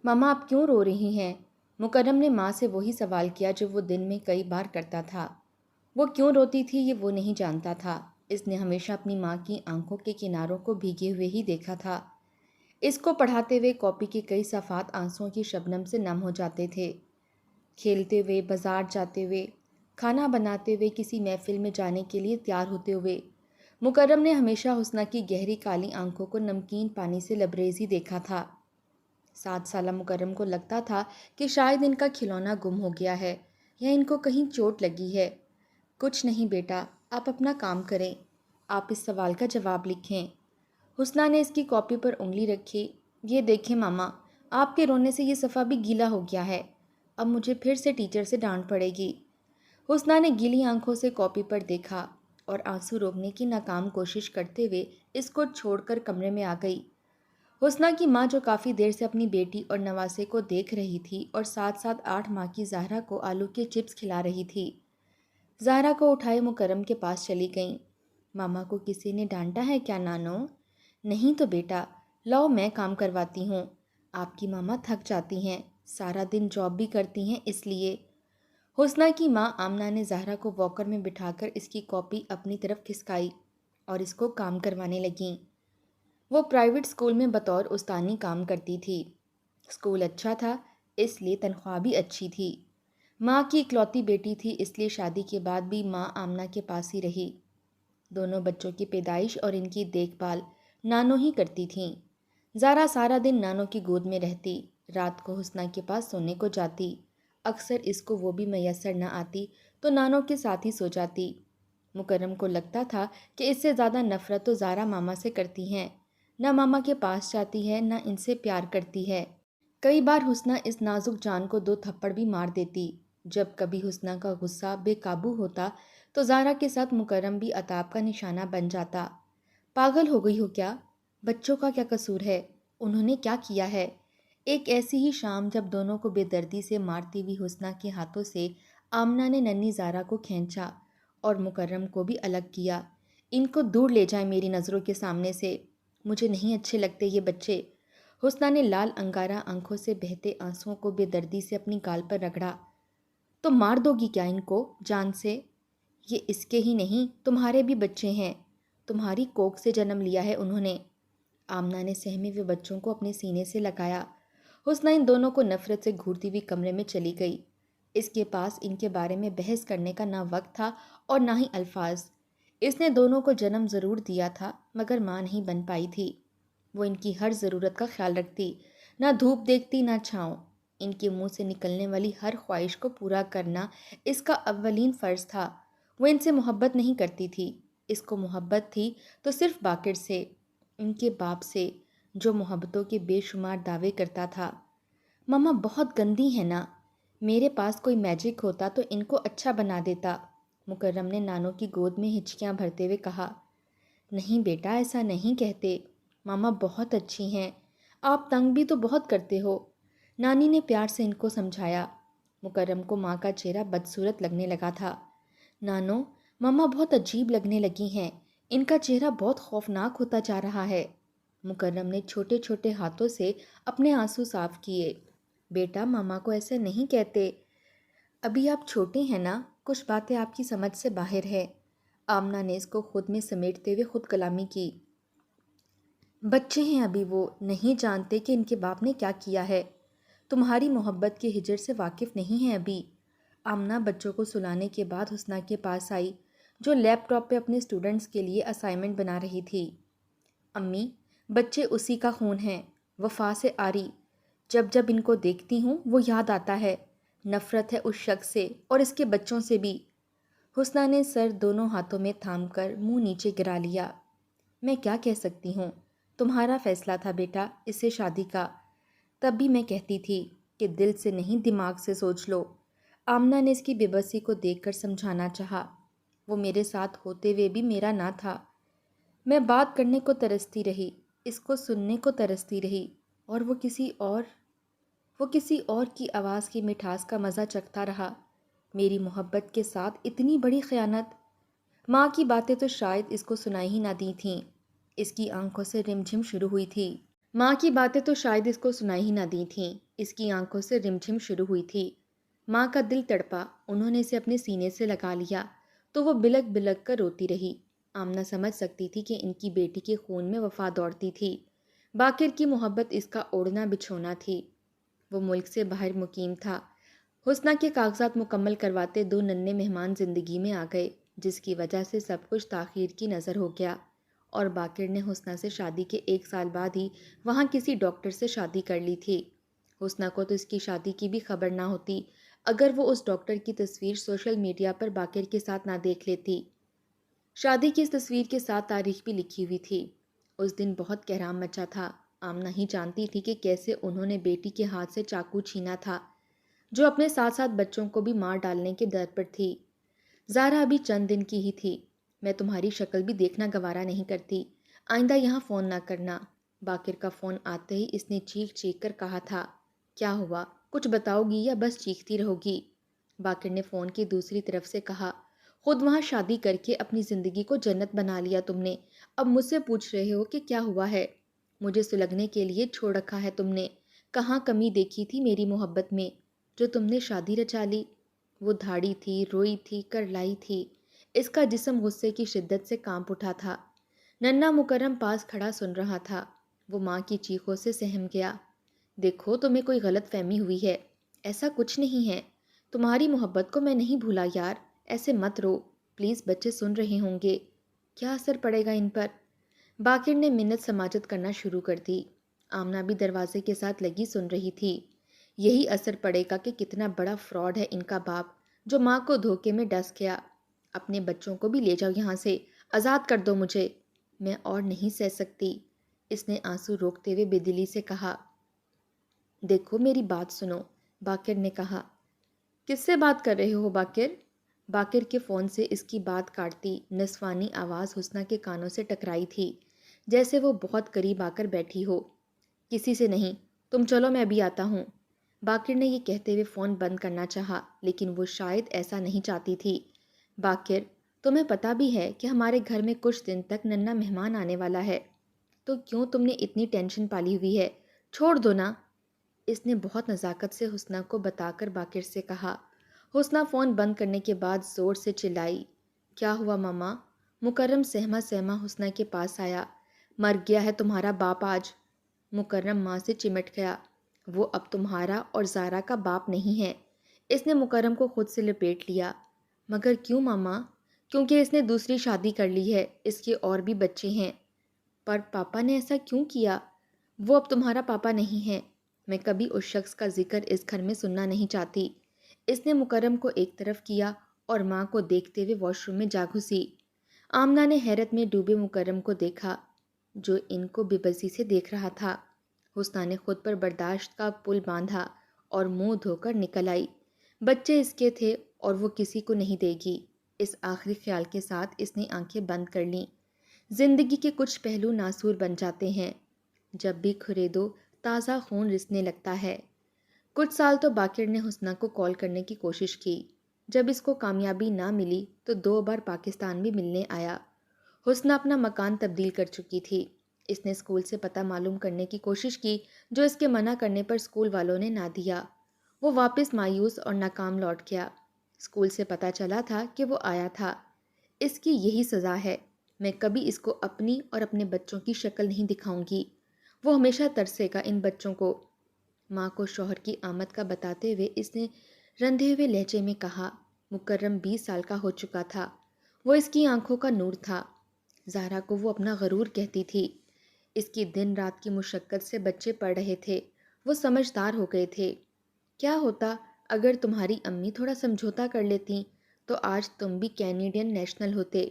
ماما آپ کیوں رو رہی ہیں؟ مکرم نے ماں سے وہی سوال کیا جو وہ دن میں کئی بار کرتا تھا۔ وہ کیوں روتی تھی یہ وہ نہیں جانتا تھا۔ اس نے ہمیشہ اپنی ماں کی آنکھوں کے کناروں کو بھیگے ہوئے ہی دیکھا تھا۔ اس کو پڑھاتے ہوئے کاپی کے کئی صفحات آنسوؤں کی شبنم سے نم ہو جاتے تھے۔ کھیلتے ہوئے، بازار جاتے ہوئے، کھانا بناتے ہوئے، کسی محفل میں جانے کے لیے تیار ہوتے ہوئے، مکرم نے ہمیشہ حسنہ کی گہری کالی آنکھوں کو نمکین پانی سے لبریز ہی دیکھا تھا۔ 7 سالہ مکرم کو لگتا تھا کہ شاید ان کا کھلونا گم ہو گیا ہے یا ان کو کہیں چوٹ لگی ہے۔ کچھ نہیں بیٹا، آپ اپنا کام کریں، آپ اس سوال کا جواب لکھیں۔ حسنہ نے اس کی کاپی پر انگلی رکھی۔ یہ دیکھیں ماما، آپ کے رونے سے یہ صفحہ بھی گیلا ہو گیا ہے، اب مجھے پھر سے ٹیچر سے ڈانٹ پڑے گی۔ حسنہ نے گیلی آنکھوں سے کاپی پر دیکھا اور آنسو روکنے کی ناکام کوشش کرتے ہوئے اس کو چھوڑ کر کمرے میں آ گئی۔ حسنہ کی ماں جو کافی دیر سے اپنی بیٹی اور نواسے کو دیکھ رہی تھی اور ساتھ ساتھ 8 ماہ کی زہرا کو آلو کے چپس کھلا رہی تھی، زہرا کو اٹھائے مکرم کے پاس چلی گئیں۔ ماما کو کسی نے ڈانٹا ہے کیا نانو؟ نہیں تو بیٹا، لاؤ میں کام کرواتی ہوں، آپ کی ماما تھک جاتی ہیں، سارا دن جاب بھی کرتی ہیں اس لیے۔ حسنہ کی ماں آمنہ نے زہرا کو واکر میں بٹھا کر اس کی کاپی اپنی طرف کھسکائی اور اس کو کام کروانے لگیں۔ وہ پرائیویٹ اسکول میں بطور استانی کام کرتی تھی۔ اسکول اچھا تھا، اس لیے تنخواہ بھی اچھی تھی۔ ماں کی اکلوتی بیٹی تھی، اس لیے شادی کے بعد بھی ماں آمنہ کے پاس ہی رہی۔ دونوں بچوں کی پیدائش اور ان کی دیکھ بھال نانو ہی کرتی تھیں۔ زہرا سارا دن نانو کی گود میں رہتی، رات کو حسنہ کے پاس سونے کو جاتی۔ اکثر اس کو وہ بھی میسر نہ آتی تو نانو کے ساتھ ہی سو جاتی۔ مکرم کو لگتا تھا کہ اس سے زیادہ نفرت تو زہرا ماما سے کرتی ہیں، نہ ماما کے پاس جاتی ہے نہ ان سے پیار کرتی ہے۔ کئی بار حسنہ اس نازک جان کو 2 تھپڑ بھی مار دیتی۔ جب کبھی حسنہ کا غصہ بے قابو ہوتا تو زہرا کے ساتھ مکرم بھی عتاب کا نشانہ بن جاتا۔ پاگل ہو گئی ہو کیا؟ بچوں کا کیا قصور ہے؟ انہوں نے کیا کیا ہے؟ ایک ایسی ہی شام جب دونوں کو بے دردی سے مارتی ہوئی حسنہ کے ہاتھوں سے آمنہ نے ننھی زہرا کو کھینچا اور مکرم کو بھی الگ کیا۔ ان کو دور لے جائیں میری نظروں کے سامنے سے، مجھے نہیں اچھے لگتے یہ بچے۔ حسنہ نے لال انگارہ آنکھوں سے بہتے آنسوؤں کو بے دردی سے اپنی گال پر رگڑا۔ تو مار دو گی کیا ان کو جان سے؟ یہ اس کے ہی نہیں، تمہارے بھی بچے ہیں، تمہاری کوکھ سے جنم لیا ہے انہوں نے۔ آمنہ نے سہمے ہوئے بچوں کو اپنے سینے سے لگایا۔ حسنہ ان دونوں کو نفرت سے گھورتی ہوئی کمرے میں چلی گئی۔ اس کے پاس ان کے بارے میں بحث کرنے کا نہ وقت تھا اور نہ ہی الفاظ۔ اس نے دونوں کو جنم ضرور دیا تھا مگر ماں نہیں بن پائی تھی۔ وہ ان کی ہر ضرورت کا خیال رکھتی، نہ دھوپ دیکھتی نہ چھاؤں۔ ان کے منہ سے نکلنے والی ہر خواہش کو پورا کرنا اس کا اولین فرض تھا۔ وہ ان سے محبت نہیں کرتی تھی، اس کو محبت تھی تو صرف باقر سے، ان کے باپ سے، جو محبتوں کے بے شمار دعوے کرتا تھا۔ ماما بہت گندی ہے نا، میرے پاس کوئی میجک ہوتا تو ان کو اچھا بنا دیتا، مکرم نے نانو کی گود میں ہچکیاں بھرتے ہوئے کہا۔ نہیں بیٹا، ایسا نہیں کہتے، ماما بہت اچھی ہیں، آپ تنگ بھی تو بہت کرتے ہو، نانی نے پیار سے ان کو سمجھایا۔ مکرم کو ماں کا چہرہ بدصورت لگنے لگا تھا۔ نانو، ماما بہت عجیب لگنے لگی ہیں، ان کا چہرہ بہت خوفناک ہوتا جا رہا ہے۔ مکرم نے چھوٹے چھوٹے ہاتھوں سے اپنے آنسو صاف کیے۔ بیٹا، ماما کو ایسا نہیں کہتے، ابھی آپ چھوٹے ہیں نا، کچھ باتیں آپ کی سمجھ سے باہر ہے۔ آمنہ نے اس کو خود میں سمیٹتے ہوئے خود کلامی کی۔ بچے ہیں ابھی، وہ نہیں جانتے کہ ان کے باپ نے کیا کیا ہے، تمہاری محبت کے ہجر سے واقف نہیں ہیں ابھی۔ آمنہ بچوں کو سلانے کے بعد حسنہ کے پاس آئی جو لیپ ٹاپ پہ اپنے اسٹوڈنٹس کے لیے اسائنمنٹ بنا رہی تھی۔ امی، بچے اسی کا خون ہیں، وفا سے آری، جب جب ان کو دیکھتی ہوں وہ یاد آتا ہے، نفرت ہے اس شخص سے اور اس کے بچوں سے بھی۔ حسنہ نے سر دونوں ہاتھوں میں تھام کر منہ نیچے گرا لیا۔ میں کیا کہہ سکتی ہوں، تمہارا فیصلہ تھا بیٹا اس سے شادی کا، تب بھی میں کہتی تھی کہ دل سے نہیں دماغ سے سوچ لو۔ آمنہ نے اس کی بے بسی کو دیکھ کر سمجھانا چاہا۔ وہ میرے ساتھ ہوتے ہوئے بھی میرا نہ تھا، میں بات کرنے کو ترستی رہی، اس کو سننے کو ترستی رہی، اور وہ کسی اور کی آواز کی مٹھاس کا مزہ چکھتا رہا۔ میری محبت کے ساتھ اتنی بڑی خیانت! ماں کی باتیں تو شاید اس کو سنائی ہی نہ دی تھیں۔ اس کی آنکھوں سے رمجھم شروع ہوئی تھی۔ ماں کی باتیں تو شاید اس کو سنائی ہی نہ دی تھیں، اس کی آنکھوں سے رمجھم شروع ہوئی تھی۔ ماں کا دل تڑپا، انہوں نے اسے اپنے سینے سے لگا لیا تو وہ بلک بلک کر روتی رہی۔ آمنہ سمجھ سکتی تھی کہ ان کی بیٹی کے خون میں وفا دوڑتی تھی، باقر کی محبت اس کا اوڑھنا بچھونا تھی۔ وہ ملک سے باہر مقیم تھا۔ حسنہ کے کاغذات مکمل کرواتے 2 ننھے مہمان زندگی میں آ گئے، جس کی وجہ سے سب کچھ تاخیر کی نظر ہو گیا، اور باقر نے حسنہ سے شادی کے 1 سال بعد ہی وہاں کسی ڈاکٹر سے شادی کر لی تھی۔ حسنہ کو تو اس کی شادی کی بھی خبر نہ ہوتی اگر وہ اس ڈاکٹر کی تصویر سوشل میڈیا پر باقر کے ساتھ نہ دیکھ لیتی۔ شادی کی اس تصویر کے ساتھ تاریخ بھی لکھی ہوئی تھی۔ اس دن بہت کہرام مچا تھا۔ آمنہ ہی جانتی تھی کہ کیسے انہوں نے بیٹی کے ہاتھ سے چاقو چھینا تھا، جو اپنے ساتھ ساتھ بچوں کو بھی مار ڈالنے کے ڈر پر تھی۔ زہرا ابھی چند دن کی ہی تھی۔ میں تمہاری شکل بھی دیکھنا گوارا نہیں کرتی، آئندہ یہاں فون نہ کرنا۔ باقر کا فون آتے ہی اس نے چیخ چیخ کر کہا تھا، کیا ہوا؟ کچھ بتاؤ گی یا بس چیختی رہو گی؟ باقر نے فون کی دوسری طرف سے کہا، خود وہاں شادی کر کے اپنی زندگی کو جنت بنا لیا تم نے، اب مجھ سے پوچھ رہے ہو کہ کیا ہوا ہے؟ مجھے سلگنے کے لیے چھوڑ رکھا ہے تم نے۔ کہاں کمی دیکھی تھی میری محبت میں جو تم نے شادی رچا لی؟ وہ دھاڑی تھی، روئی تھی، کرلائی تھی۔ اس کا جسم غصے کی شدت سے کانپ اٹھا تھا۔ ننھا مکرم پاس کھڑا سن رہا تھا۔ وہ ماں کی چیخوں سے سہم گیا۔ دیکھو تمہیں کوئی غلط فہمی ہوئی ہے، ایسا کچھ نہیں ہے۔ تمہاری محبت کو میں نہیں بھولا یار، ایسے مت رو، پلیز بچے سن رہے ہوں گے، کیا اثر پڑے گا ان پر؟ باقر نے منت سماجت کرنا شروع کر دی۔ آمنہ بھی دروازے کے ساتھ لگی سن رہی تھی۔ یہی اثر پڑے گا کہ کتنا بڑا فراڈ ہے ان کا باپ، جو ماں کو دھوکے میں ڈس گیا۔ اپنے بچوں کو بھی لے جاؤ یہاں سے، آزاد کر دو مجھے، میں اور نہیں سہ سکتی۔ اس نے آنسو روکتے ہوئے بے دلی سے کہا۔ دیکھو میری بات سنو، باقر نے کہا۔ کس سے بات کر رہے ہو باقر؟ باقر کے فون سے اس کی بات کاٹتی نسوانی آواز حسنہ کے کانوں سے ٹکرائی تھی، جیسے وہ بہت قریب آ کر بیٹھی ہو۔ کسی سے نہیں، تم چلو میں ابھی آتا ہوں۔ باقر نے یہ کہتے ہوئے فون بند کرنا چاہا، لیکن وہ شاید ایسا نہیں چاہتی تھی۔ باقر، تمہیں پتہ بھی ہے کہ ہمارے گھر میں کچھ دن تک ننھا مہمان آنے والا ہے، تو کیوں تم نے اتنی ٹینشن پالی ہوئی ہے؟ چھوڑ دو نا۔ اس نے بہت نزاکت سے حسنہ کو بتا کر باقر سے کہا۔ حسنہ فون بند کرنے کے بعد زور سے چلائی، کیا ہوا ماما؟ مکرم سہما سہما حسنہ کے پاس آیا۔ مر گیا ہے تمہارا باپ آج۔ مکرم ماں سے چمٹ گیا۔ وہ اب تمہارا اور زہرا کا باپ نہیں ہے۔ اس نے مکرم کو خود سے لپیٹ لیا۔ مگر کیوں ماما؟ کیونکہ اس نے دوسری شادی کر لی ہے، اس کے اور بھی بچے ہیں۔ پر پاپا نے ایسا کیوں کیا؟ وہ اب تمہارا پاپا نہیں ہے۔ میں کبھی اس شخص کا ذکر اس گھر میں سننا نہیں چاہتی۔ اس نے مکرم کو ایک طرف کیا اور ماں کو دیکھتے ہوئے واش روم میں جا گھسی۔ آمنہ نے حیرت میں ڈوبے مکرم کو دیکھا، جو ان کو بے بسی سے دیکھ رہا تھا۔ حسنہ نے خود پر برداشت کا پل باندھا اور منہ دھو کر نکل آئی۔ بچے اس کے تھے اور وہ کسی کو نہیں دے گی۔ اس آخری خیال کے ساتھ اس نے آنکھیں بند کر لیں۔ زندگی کے کچھ پہلو ناسور بن جاتے ہیں، جب بھی کھریدو تازہ خون رسنے لگتا ہے۔ کچھ سال تو باقر نے حسنہ کو کال کرنے کی کوشش کی۔ جب اس کو کامیابی نہ ملی تو 2 بار پاکستان بھی ملنے آیا۔ حسنہ اپنا مکان تبدیل کر چکی تھی۔ اس نے اسکول سے پتہ معلوم کرنے کی کوشش کی، جو اس کے منع کرنے پر اسکول والوں نے نہ دیا۔ وہ واپس مایوس اور ناکام لوٹ گیا۔ اسکول سے پتہ چلا تھا کہ وہ آیا تھا۔ اس کی یہی سزا ہے، میں کبھی اس کو اپنی اور اپنے بچوں کی شکل نہیں دکھاؤں گی۔ وہ ہمیشہ ترسے گا ان بچوں کو۔ ماں کو شوہر کی آمد کا بتاتے ہوئے اس نے رندھے ہوئے لہجے میں کہا۔ مکرم 20 سال کا ہو چکا تھا۔ وہ اس کی آنکھوں کا نور تھا۔ زہرا کو وہ اپنا غرور کہتی تھی۔ اس کی دن رات کی مشقت سے بچے پڑھ رہے تھے، وہ سمجھدار ہو گئے تھے۔ کیا ہوتا اگر تمہاری امی تھوڑا سمجھوتا کر لیتیں تو آج تم بھی کینیڈین نیشنل ہوتے۔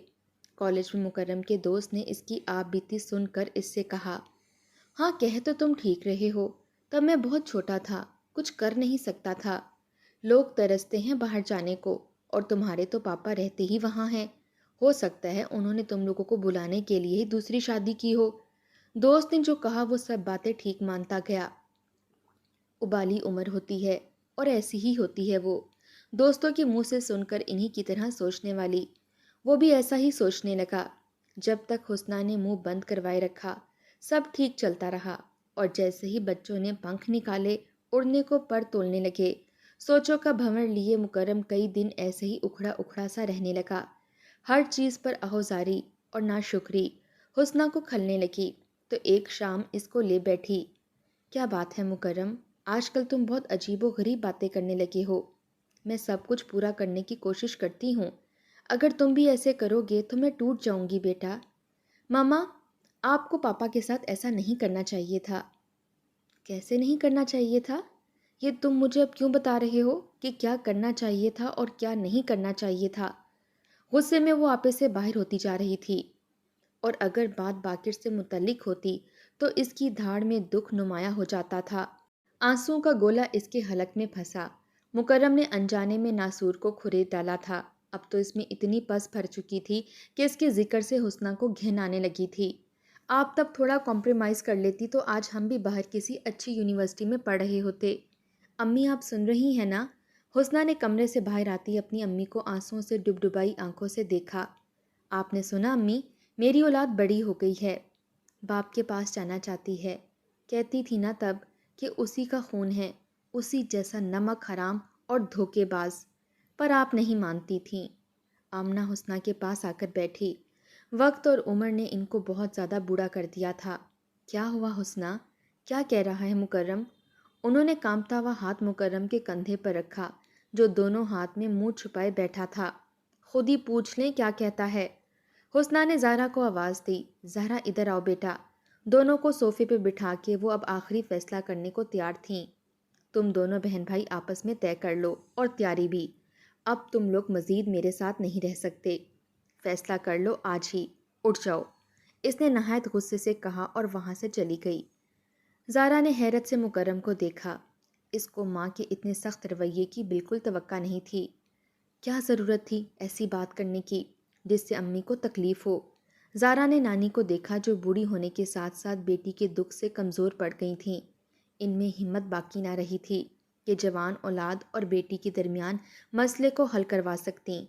کالج میں مکرم کے دوست نے اس کی آپ بیتی سن کر اس سے کہا، ہاں کہہ تو تم ٹھیک رہے ہو، تب میں بہت چھوٹا تھا، کچھ کر نہیں سکتا تھا۔ لوگ ترستے ہیں باہر جانے کو، اور تمہارے تو پاپا رہتے ہی وہاں ہیں۔ ہو سکتا ہے انہوں نے تم لوگوں کو بلانے کے لیے ہی دوسری شادی کی ہو۔ دوست نے جو کہا وہ سب باتیں ٹھیک مانتا گیا۔ ابالی عمر ہوتی ہے اور ایسی ہی ہوتی ہے وہ، دوستوں کے منہ سے سن کر انہی کی طرح سوچنے والی۔ وہ بھی ایسا ہی سوچنے لگا۔ جب تک حسنہ نے منہ بند کروائے رکھا، سب ٹھیک چلتا رہا۔ اور جیسے ہی بچوں نے پنکھ نکالے اڑنے کو پر تولنے لگے۔ سوچوں کا بھنور لیے مکرم کئی دن ایسے ہی اکھڑا اکھڑا سا رہنے لگا۔ ہر چیز پر اہوزاری اور ناشکری حسنہ کو کھلنے لگی تو ایک شام اس کو لے بیٹھی۔ کیا بات ہے مکرم، آج کل تم بہت عجیب و غریب باتیں کرنے لگے ہو۔ میں سب کچھ پورا کرنے کی کوشش کرتی ہوں، اگر تم بھی ایسے کرو گے تو میں ٹوٹ جاؤں گی بیٹا۔ ماما، آپ کو پاپا کے ساتھ ایسا نہیں کرنا چاہیے تھا۔ کیسے نہیں کرنا چاہیے تھا؟ یہ تم مجھے اب کیوں بتا رہے ہو کہ کیا کرنا چاہیے تھا اور کیا نہیں کرنا چاہیے تھا؟ غصے میں وہ آپے سے باہر ہوتی جا رہی تھی، اور اگر بات باقر سے متعلق ہوتی تو اس کی دھاڑ میں دکھ نمایاں ہو جاتا تھا۔ آنسوؤں کا گولا اس کے حلق میں پھنسا۔ مکرم نے انجانے میں ناسور کو کھرید ڈالا تھا۔ اب تو اس میں اتنی پس بھر چکی تھی کہ اس کے ذکر سے حسنہ کو گھن آنے لگی تھی۔ آپ تب تھوڑا کمپرومائز کر لیتی تو آج ہم بھی باہر کسی اچھی یونیورسٹی میں پڑھ رہے ہوتے۔ امی، آپ سن رہی ہیں نا؟ حسنہ نے کمرے سے باہر آتی اپنی امی کو آنسوؤں سے ڈبڈبائی آنکھوں سے دیکھا۔ آپ نے سنا امی، میری اولاد بڑی ہو گئی ہے، باپ کے پاس جانا چاہتی ہے۔ کہتی تھی نا تب کہ اسی کا خون ہے، اسی جیسا نمک حرام اور دھوکے باز، پر آپ نہیں مانتی تھیں۔ آمنہ حسنہ کے پاس آ کر بیٹھی۔ وقت اور عمر نے ان کو بہت زیادہ بوڑھا کر دیا تھا۔ کیا ہوا حسنہ؟ کیا کہہ رہا ہے مکرم؟ انہوں نے کانپتا ہوا ہاتھ مکرم کے کندھے پر رکھا، جو دونوں ہاتھ میں منہ چھپائے بیٹھا تھا۔ خود ہی پوچھ لیں کیا کہتا ہے۔ حسنہ نے زہرا کو آواز دی، زہرا ادھر آؤ بیٹا۔ دونوں کو صوفے پہ بٹھا کے وہ اب آخری فیصلہ کرنے کو تیار تھیں۔ تم دونوں بہن بھائی آپس میں طے کر لو، اور تیاری بھی۔ اب تم لوگ مزید میرے ساتھ نہیں رہ سکتے، فیصلہ کر لو آج ہی، اٹھ جاؤ، اس نے نہایت غصے سے کہا اور وہاں سے چلی گئی۔ زہرا نے حیرت سے مکرم کو دیکھا۔ اس کو ماں کے اتنے سخت رویے کی بالکل توقع نہیں تھی۔ کیا ضرورت تھی ایسی بات کرنے کی جس سے امی کو تکلیف ہو؟ زہرا نے نانی کو دیکھا جو بوڑھی ہونے کے ساتھ ساتھ بیٹی کے دکھ سے کمزور پڑ گئی تھیں۔ ان میں ہمت باقی نہ رہی تھی کہ جوان اولاد اور بیٹی کے درمیان مسئلے کو حل کروا سکتیں۔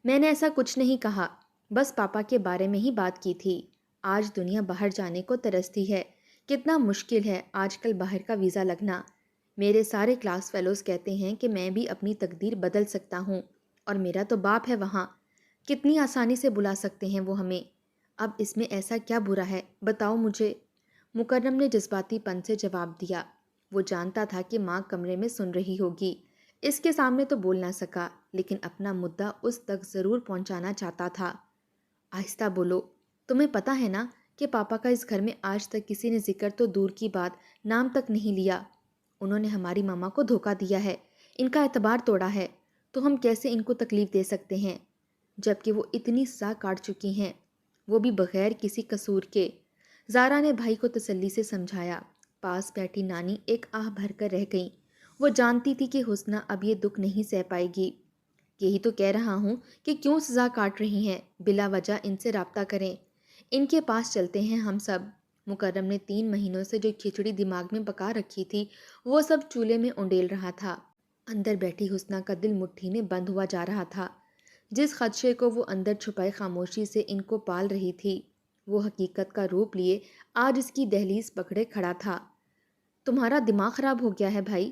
میں نے ایسا کچھ نہیں کہا، بس پاپا کے بارے میں ہی بات کی تھی۔ آج دنیا باہر جانے کو ترستی ہے، کتنا مشکل ہے آج کل باہر کا ویزا لگنا۔ میرے سارے کلاس فیلوز کہتے ہیں کہ میں بھی اپنی تقدیر بدل سکتا ہوں، اور میرا تو باپ ہے وہاں، کتنی آسانی سے بلا سکتے ہیں وہ ہمیں۔ اب اس میں ایسا کیا برا ہے بتاؤ مجھے؟ مکرم نے جذباتی پن سے جواب دیا۔ وہ جانتا تھا کہ ماں کمرے میں سن رہی ہوگی، اس کے سامنے تو بول نہ سکا، لیکن اپنا مدعا اس تک ضرور پہنچانا چاہتا تھا۔ آہستہ بولو، تمہیں پتہ ہے نا کہ پاپا کا اس گھر میں آج تک کسی نے ذکر تو دور کی بات نام تک نہیں لیا۔ انہوں نے ہماری ماما کو دھوکہ دیا ہے، ان کا اعتبار توڑا ہے، تو ہم کیسے ان کو تکلیف دے سکتے ہیں جبکہ وہ اتنی سا کاٹ چکی ہیں، وہ بھی بغیر کسی قصور کے۔ زہرا نے بھائی کو تسلی سے سمجھایا۔ پاس بیٹھی نانی ایک آہ بھر کر رہ گئیں۔ وہ جانتی تھی کہ حسنہ اب یہ دکھ نہیں سہ پائے گی۔ یہی تو کہہ رہا ہوں کہ کیوں سزا کاٹ رہی ہیں، بلا وجہ ان سے رابطہ کریں، ان کے پاس چلتے ہیں ہم سب۔ مکرم نے 3 مہینوں سے جو کھچڑی دماغ میں پکا رکھی تھی وہ سب چولہے میں انڈیل رہا تھا۔ اندر بیٹھی حسنہ کا دل مٹھی میں بند ہوا جا رہا تھا۔ جس خدشے کو وہ اندر چھپائے خاموشی سے ان کو پال رہی تھی، وہ حقیقت کا روپ لیے آج اس کی دہلیز پکڑے کھڑا تھا۔ تمہارا دماغ خراب ہو گیا ہے بھائی،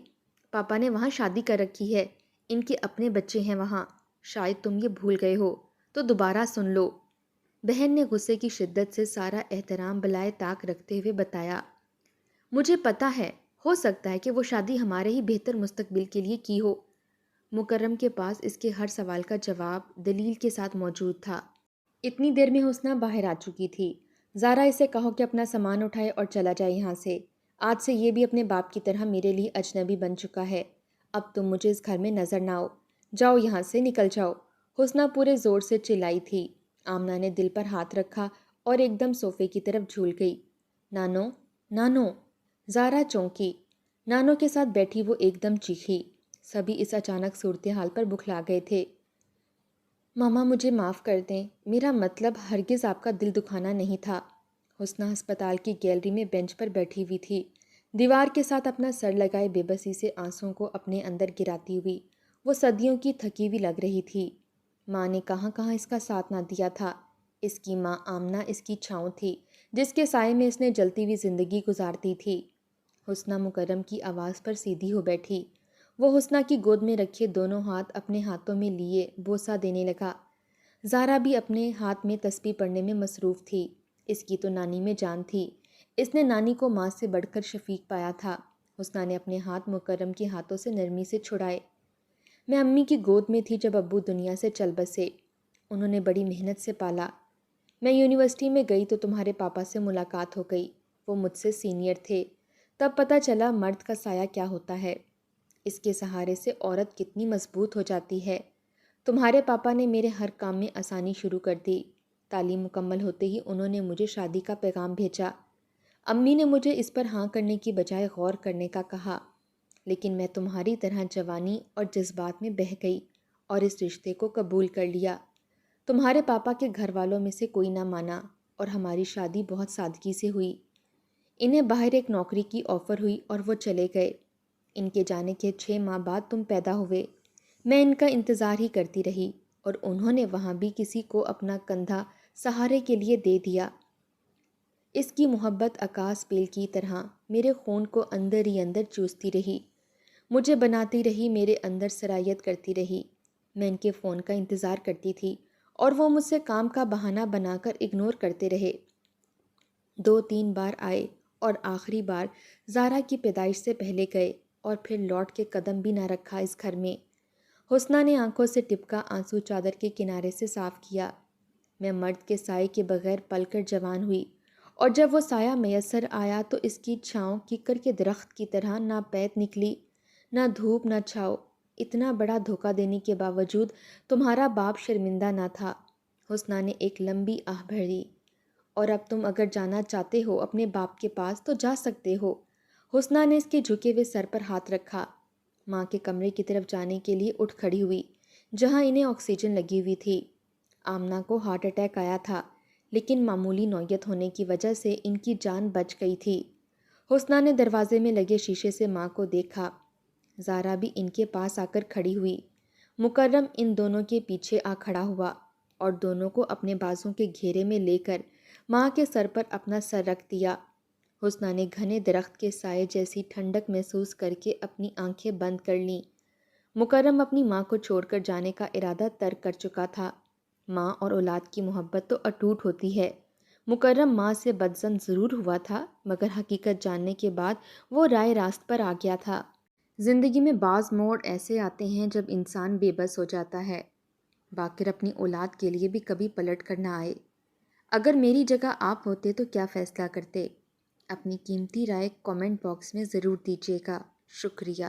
پاپا نے وہاں شادی کر رکھی ہے، ان کے اپنے بچے ہیں وہاں، شاید تم یہ بھول گئے ہو تو دوبارہ سن لو۔ بہن نے غصے کی شدت سے سارا احترام بلائے طاق رکھتے ہوئے بتایا۔ مجھے پتہ ہے، ہو سکتا ہے کہ وہ شادی ہمارے ہی بہتر مستقبل کے لیے کی ہو۔ مکرم کے پاس اس کے ہر سوال کا جواب دلیل کے ساتھ موجود تھا۔ اتنی دیر میں حسنہ باہر آ چکی تھی۔ زہرا اسے کہو کہ اپنا سامان اٹھائے اور چلا جائے یہاں سے، آج سے یہ بھی اپنے باپ کی طرح میرے لیے اجنبی بن چکا ہے، اب تم مجھے اس گھر میں نظر نہ آؤ، جاؤ یہاں سے، نکل جاؤ۔ حسنہ پورے زور سے چلائی تھی۔ آمنہ نے دل پر ہاتھ رکھا اور ایک دم صوفے کی طرف جھول گئی۔ نانو، نانو۔ زہرا چونکی۔ نانو کے ساتھ بیٹھی وہ ایک دم چیخی۔ سبھی اس اچانک صورتحال پر بکھلا گئے تھے۔ ماما مجھے معاف کر دیں، میرا مطلب ہرگز آپ کا دل دکھانا نہیں تھا۔ حسنہ ہسپتال کی گیلری میں بینچ پر بیٹھی ہوئی تھی، دیوار کے ساتھ اپنا سر لگائے بے بسی سے آنسوؤں کو اپنے اندر گراتی ہوئی۔ وہ صدیوں کی تھکی ہوئی لگ رہی تھی۔ ماں نے کہاں کہاں اس کا ساتھ نہ دیا تھا۔ اس کی ماں آمنہ اس کی چھاؤں تھی، جس کے سائے میں اس نے جلتی ہوئی زندگی گزارتی تھی۔ حسنہ مکرم کی آواز پر سیدھی ہو بیٹھی۔ وہ حسنہ کی گود میں رکھے دونوں ہاتھ اپنے ہاتھوں میں لیے بوسہ دینے لگا۔ زارا بھی اپنے ہاتھ میں تسبیح پڑھنے میں مصروف تھی۔ اس کی تو نانی میں جان تھی۔ اس نے نانی کو ماں سے بڑھ کر شفیق پایا تھا۔ حسنہ نے اپنے ہاتھ مکرم کے ہاتھوں سے نرمی سے چھڑائے۔ میں امی کی گود میں تھی جب ابو دنیا سے چل بسے۔ انہوں نے بڑی محنت سے پالا۔ میں یونیورسٹی میں گئی تو تمہارے پاپا سے ملاقات ہو گئی۔ وہ مجھ سے سینئر تھے۔ تب پتہ چلا مرد کا سایہ کیا ہوتا ہے۔ اس کے سہارے سے عورت کتنی مضبوط ہو جاتی ہے۔ تمہارے پاپا نے میرے ہر کام میں آسانی شروع کر دی۔ تعلیم مکمل ہوتے ہی انہوں نے مجھے شادی کا پیغام بھیجا۔ امی نے مجھے اس پر ہاں کرنے کی بجائے غور کرنے کا کہا، لیکن میں تمہاری طرح جوانی اور جذبات میں بہہ گئی اور اس رشتے کو قبول کر لیا۔ تمہارے پاپا کے گھر والوں میں سے کوئی نہ مانا اور ہماری شادی بہت سادگی سے ہوئی۔ انہیں باہر ایک نوکری کی آفر ہوئی اور وہ چلے گئے۔ ان کے جانے کے 6 ماہ بعد تم پیدا ہوئے۔ میں ان کا انتظار ہی کرتی رہی اور انہوں نے وہاں بھی کسی کو اپنا کندھا سہارے کے لیے دے دیا۔ اس کی محبت آکاش پیل کی طرح میرے خون کو اندر ہی اندر چوستی رہی، مجھے بناتی رہی، میرے اندر سرایت کرتی رہی۔ میں ان کے فون کا انتظار کرتی تھی اور وہ مجھ سے کام کا بہانہ بنا کر اگنور کرتے رہے۔ 2-3 بار آئے اور آخری بار زارا کی پیدائش سے پہلے گئے اور پھر لوٹ کے قدم بھی نہ رکھا اس گھر میں۔ حسنہ نے آنکھوں سے ٹپکا آنسو چادر کے کنارے سے صاف کیا۔ میں مرد کے سائے کے بغیر پل کر جوان ہوئی اور جب وہ سایہ میسر آیا تو اس کی چھاؤں ککر کے درخت کی طرح نہ پیت نکلی، نہ دھوپ نہ چھاؤ۔ اتنا بڑا دھوکہ دینے کے باوجود تمہارا باپ شرمندہ نہ تھا۔ حسنہ نے ایک لمبی آہ بھری۔ اور اب تم اگر جانا چاہتے ہو اپنے باپ کے پاس تو جا سکتے ہو۔ حسنہ نے اس کے جھکے ہوئے سر پر ہاتھ رکھا۔ ماں کے کمرے کی طرف جانے کے لیے اٹھ کھڑی ہوئی جہاں انہیں آکسیجن لگی ہوئی تھی۔ آمنہ کو ہارٹ اٹیک آیا تھا لیکن معمولی نوعیت ہونے کی وجہ سے ان کی جان بچ گئی تھی۔ حسنہ نے دروازے میں لگے شیشے سے ماں کو دیکھا۔ زارا بھی ان کے پاس آ کر کھڑی ہوئی۔ مکرم ان دونوں کے پیچھے آ کھڑا ہوا اور دونوں کو اپنے بازوں کے گھیرے میں لے کر ماں کے سر پر اپنا سر رکھ دیا۔ حسنہ نے گھنے درخت کے سائے جیسی ٹھنڈک محسوس کر کے اپنی آنکھیں بند کر لیں۔ مکرم اپنی ماں کو چھوڑ کر جانے کا ارادہ ترک کر چکا تھا۔ ماں اور اولاد کی محبت تو اٹوٹ ہوتی ہے۔ مکرم ماں سے بدظن ضرور ہوا تھا مگر حقیقت جاننے کے بعد وہ رائے راست پر آ گیا تھا۔ زندگی میں بعض موڑ ایسے آتے ہیں جب انسان بے بس ہو جاتا ہے۔ باقر اپنی اولاد کے لیے بھی کبھی پلٹ کر نہ آئے۔ اگر میری جگہ آپ ہوتے تو کیا فیصلہ کرتے؟ اپنی قیمتی رائے کامنٹ باکس میں ضرور دیجیے گا۔ شکریہ۔